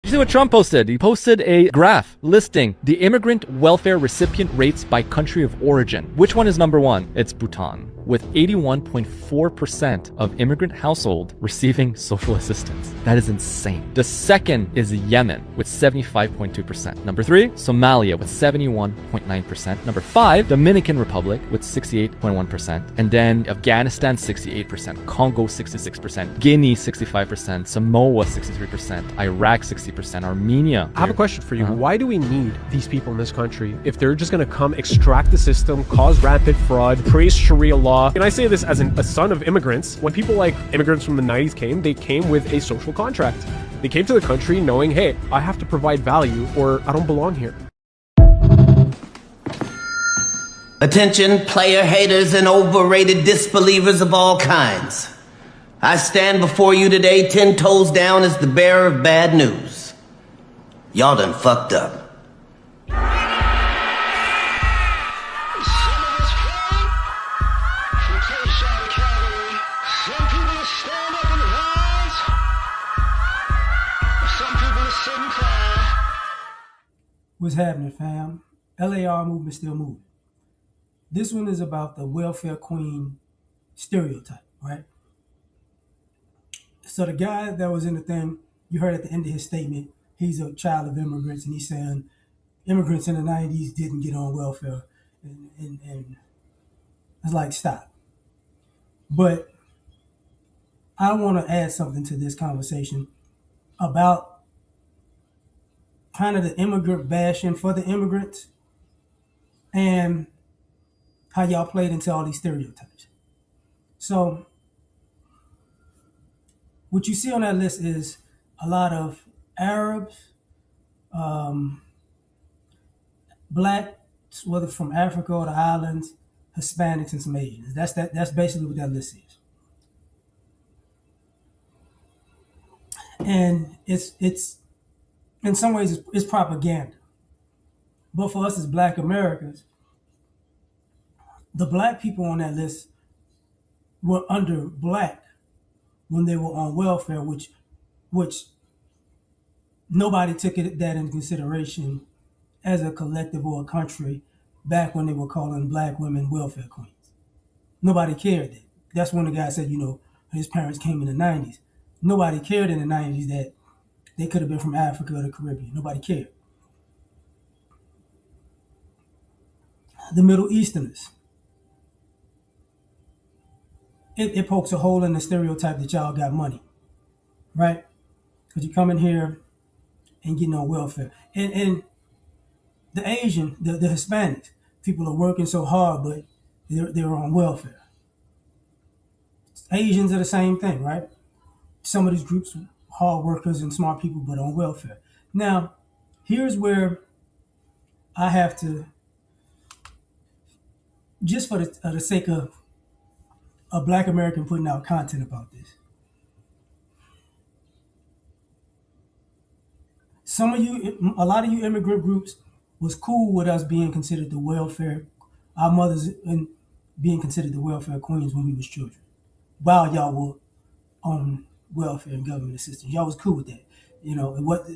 You see what Trump posted? He posted a graph listing the immigrant welfare recipient rates by country of origin. Which one is number one? It's Bhutan, with 81.4% of immigrant household receiving social assistance. That is insane. The second is Yemen, with 75.2%. Number three, Somalia, with 71.9%. Number five, Dominican Republic, with 68.1%. And then Afghanistan, 68%. Congo, 66%. Guinea, 65%. Samoa, 63%. Iraq, 60%. Armenia. I have a question for you. Why do we need these people in this country if they're just going to come extract the system, cause rampant fraud, praise Sharia law? And I say this as a son of immigrants. When people like immigrants from the 90s came, they came with a social contract. They came to the country knowing, hey, I have to provide value or I don't belong here. Attention, player haters and overrated disbelievers of all kinds. I stand before you today 10 toes down as the bearer of bad news. Y'all done fucked up. What's happening, fam? L.A.R. movement still moving. This one is about the welfare queen stereotype, right? So the guy that was in the thing, you heard at the end of his statement, he's a child of immigrants, and he's saying immigrants in the 90s didn't get on welfare. And it's like, stop. But I want to add something to this conversation about kind of the immigrant bashing for the immigrants and how y'all played into all these stereotypes. So what you see on that list is a lot of Arabs, blacks, whether from Africa or the islands, Hispanics, and some Asians. That's basically what that list is. And it's in some ways it's propaganda. But for us as Black Americans, the Black people on that list were under Black when they were on welfare, which nobody took that into consideration as a collective or a country back when they were calling Black women welfare queens. Nobody cared. That's when the guy said, his parents came in the 90s. Nobody cared in the 90s that they could have been from Africa or the Caribbean. Nobody cared. The Middle Easterners. It pokes a hole in the stereotype that y'all got money, right? Because you come in here and get no welfare. And the Asian, the Hispanics, people are working so hard, but they're on welfare. Asians are the same thing, right? Some of these groups, hard workers and smart people, but on welfare. Now, here's where I have to, just for the sake of a Black American putting out content about this. A lot of you immigrant groups was cool with us being considered the welfare, our mothers and being considered the welfare queens when we was children, while y'all were on welfare and government assistance. Y'all was cool with that. What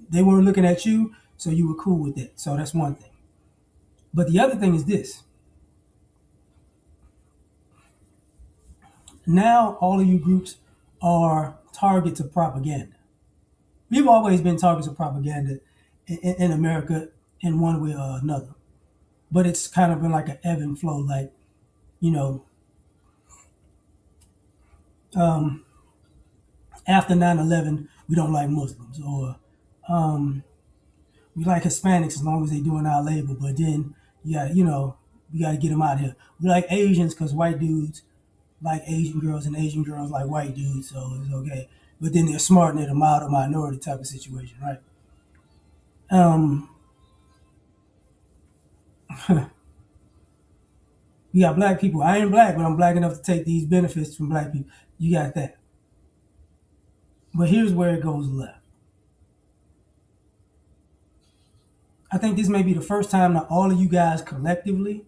they weren't looking at you, so you were cool with that. So that's one thing. But the other thing is this. Now all of you groups are targets of propaganda. We've always been targets of propaganda in America in one way or another. But it's kind of been like an ebb and flow, like, after 9/11, we don't like Muslims, or we like Hispanics as long as they're doing our labor, but then we got to get them out of here. We like Asians because white dudes like Asian girls and Asian girls like white dudes, so it's okay. But then they're smart and they're the mild minority type of situation, right? We got Black people. I ain't Black, but I'm Black enough to take these benefits from Black people. You got that. But here's where it goes left. I think this may be the first time that all of you guys collectively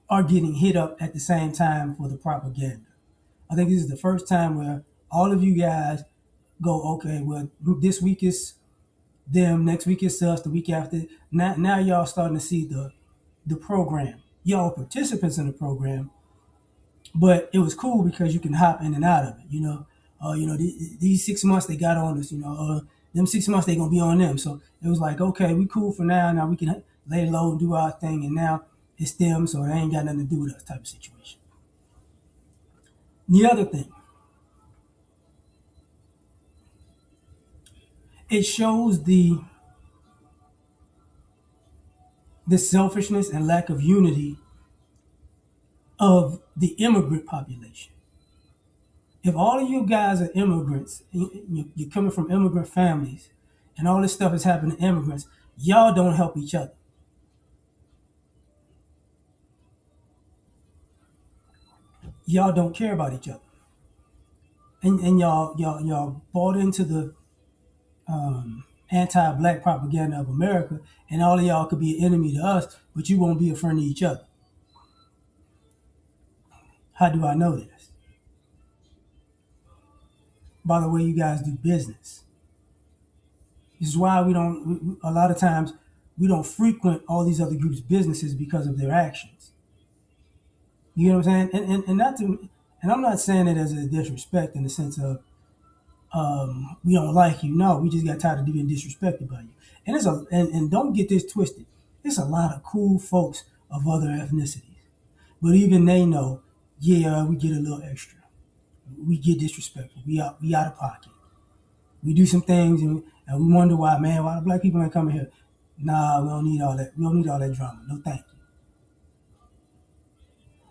are getting hit up at the same time for the propaganda. I think this is the first time where all of you guys go, okay, well, this week is them. Next week it's us. The week after, now y'all starting to see the program. Y'all participants in the program, but it was cool because you can hop in and out of it. These 6 months they got on us. Them 6 months they gonna be on them. So it was like, okay, we cool for now. Now we can lay low and do our thing, and now it's them, so they ain't got nothing to do with us type of situation. The other thing, it shows the selfishness and lack of unity of the immigrant population. If all of you guys are immigrants, you're coming from immigrant families, and all this stuff is happening to immigrants, y'all don't help each other. Y'all don't care about each other, and y'all bought into the anti-black propaganda of America, and all of y'all could be an enemy to us, but you won't be a friend to each other. How do I know this? By the way you guys do business. This is why a lot of times, we don't frequent all these other groups' businesses because of their actions. You know what I'm saying? And I'm not saying it as a disrespect in the sense of we don't like you. No, we just got tired of being disrespected by you. And don't get this twisted. There's a lot of cool folks of other ethnicities, but even they know, yeah, we get a little extra. We get disrespectful. We out of pocket. We do some things and we wonder why the black people ain't coming here. Nah, we don't need all that. We don't need all that drama. No, thank you.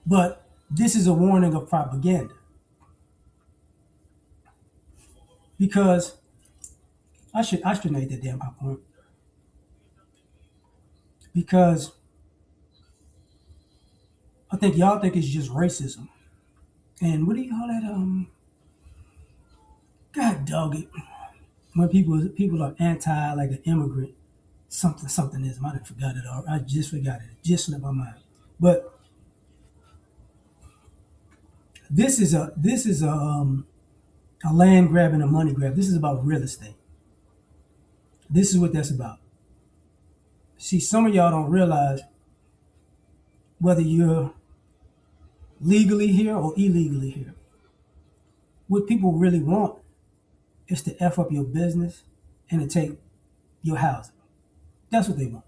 But this is a warning of propaganda, because I should make that damn popcorn, because I think y'all think it's just racism. And what do you call that? God dog it. When people are anti like an immigrant, somethingism. I done forgot it all. I just forgot it. It just slipped my mind. But this is a land grab and a money grab. This is about real estate. This is what that's about. See, some of y'all don't realize whether you're legally here or illegally here. What people really want is to F up your business and to take your housing. That's what they want.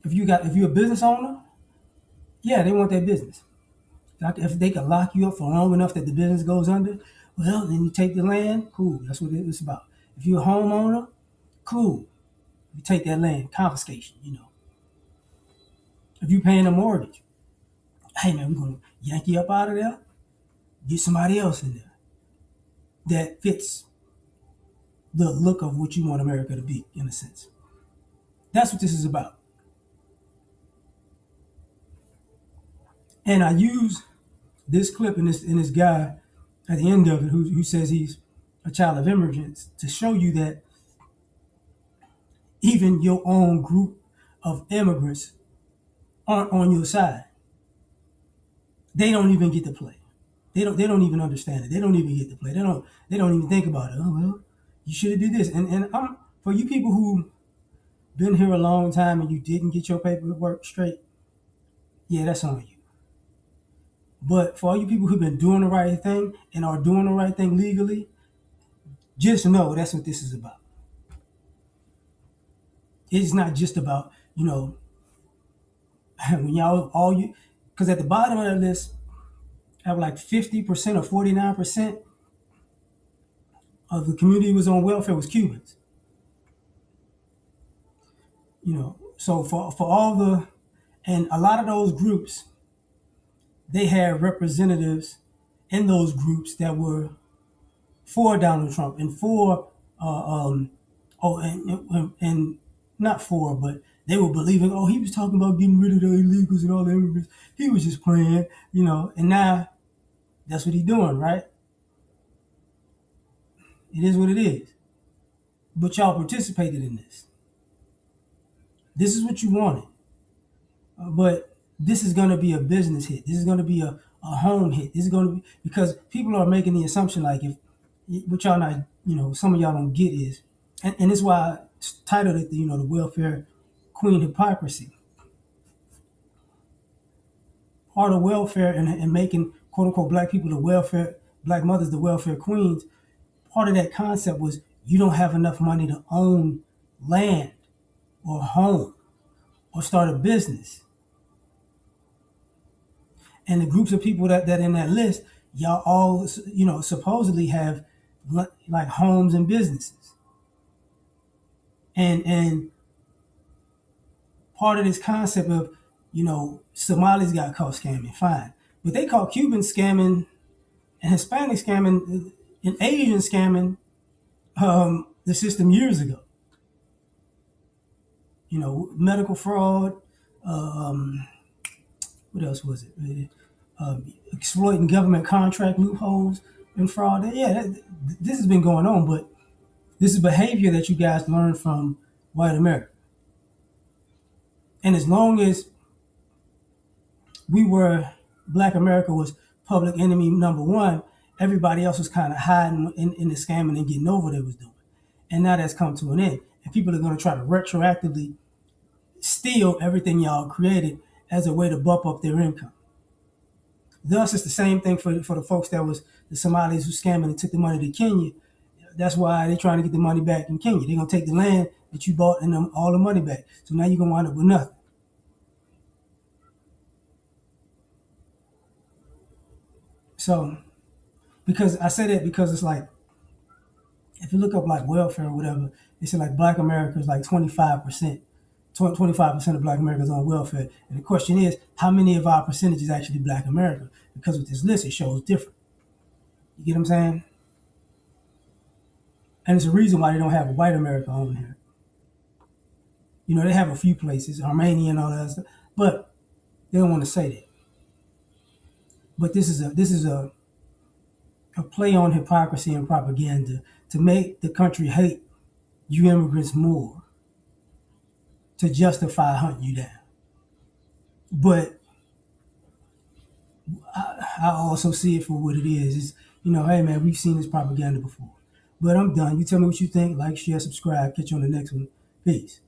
If you're a business owner, yeah, they want their business. If they can lock you up for long enough that the business goes under, well, then you take the land, cool. That's what it's about. If you're a homeowner, cool. You take that land, confiscation, If you're paying a mortgage, hey man, we're gonna yank you up out of there, get somebody else in there that fits the look of what you want America to be, in a sense. That's what this is about. And I use this clip and this guy at the end of it who says he's a child of immigrants to show you that even your own group of immigrants aren't on your side. They don't even get to play. They don't even understand it. They don't even get to play. They don't even think about it. Oh well, you should have did this. And for you people who been here a long time and you didn't get your paperwork straight, yeah, that's on you. But for all you people who've been doing the right thing and are doing the right thing legally, just know that's what this is about. It's not just about, when because at the bottom of the list, have like 50% or 49% of the community was on welfare was Cubans. So for all and a lot of those groups, they had representatives in those groups that were for Donald Trump and for, and not for, but they were believing, he was talking about getting rid of the illegals and all the immigrants. He was just playing, and now that's what he's doing, right? It is what it is. But y'all participated in this. This is what you wanted. But this is going to be a business hit. This is going to be a home hit. This is going to be, because people are making the assumption like, if what y'all not, some of y'all don't get is, and this is why titled it, the welfare queen hypocrisy. Part of welfare and making quote unquote black people black mothers the welfare queens. Part of that concept was you don't have enough money to own land or a home or start a business. And the groups of people that in that list, y'all all supposedly have like homes and businesses. And part of this concept of, Somalis got caught scamming, fine. But they caught Cubans scamming and Hispanic scamming and Asian scamming the system years ago. Medical fraud. What else was it? Exploiting government contract loopholes and fraud. Yeah, this has been going on, but this is behavior that you guys learned from white America. And as long as black America was public enemy number one, everybody else was kind of hiding in the scamming and getting over what they was doing. And now that's come to an end. And people are going to try to retroactively steal everything y'all created as a way to bump up their income. Thus, it's the same thing for the folks that was the Somalis who scamming and took the money to Kenya. That's why they're trying to get the money back in Kenya. They're going to take the land that you bought and all the money back. So now you're going to wind up with nothing. So, because I say that because it's like, if you look up like welfare or whatever, they say like black America is like 25%. 25% of black America is on welfare. And the question is, how many of our percentage is actually black America? Because with this list, it shows different. You get what I'm saying? And it's a reason why they don't have a white America on here. They have a few places, Armenia and all that stuff, but they don't want to say that. But this is a play on hypocrisy and propaganda to make the country hate you immigrants more, to justify hunting you down. But I also see it for what it is. It's, hey man, we've seen this propaganda before. But I'm done. You tell me what you think. Like, share, subscribe. Catch you on the next one. Peace.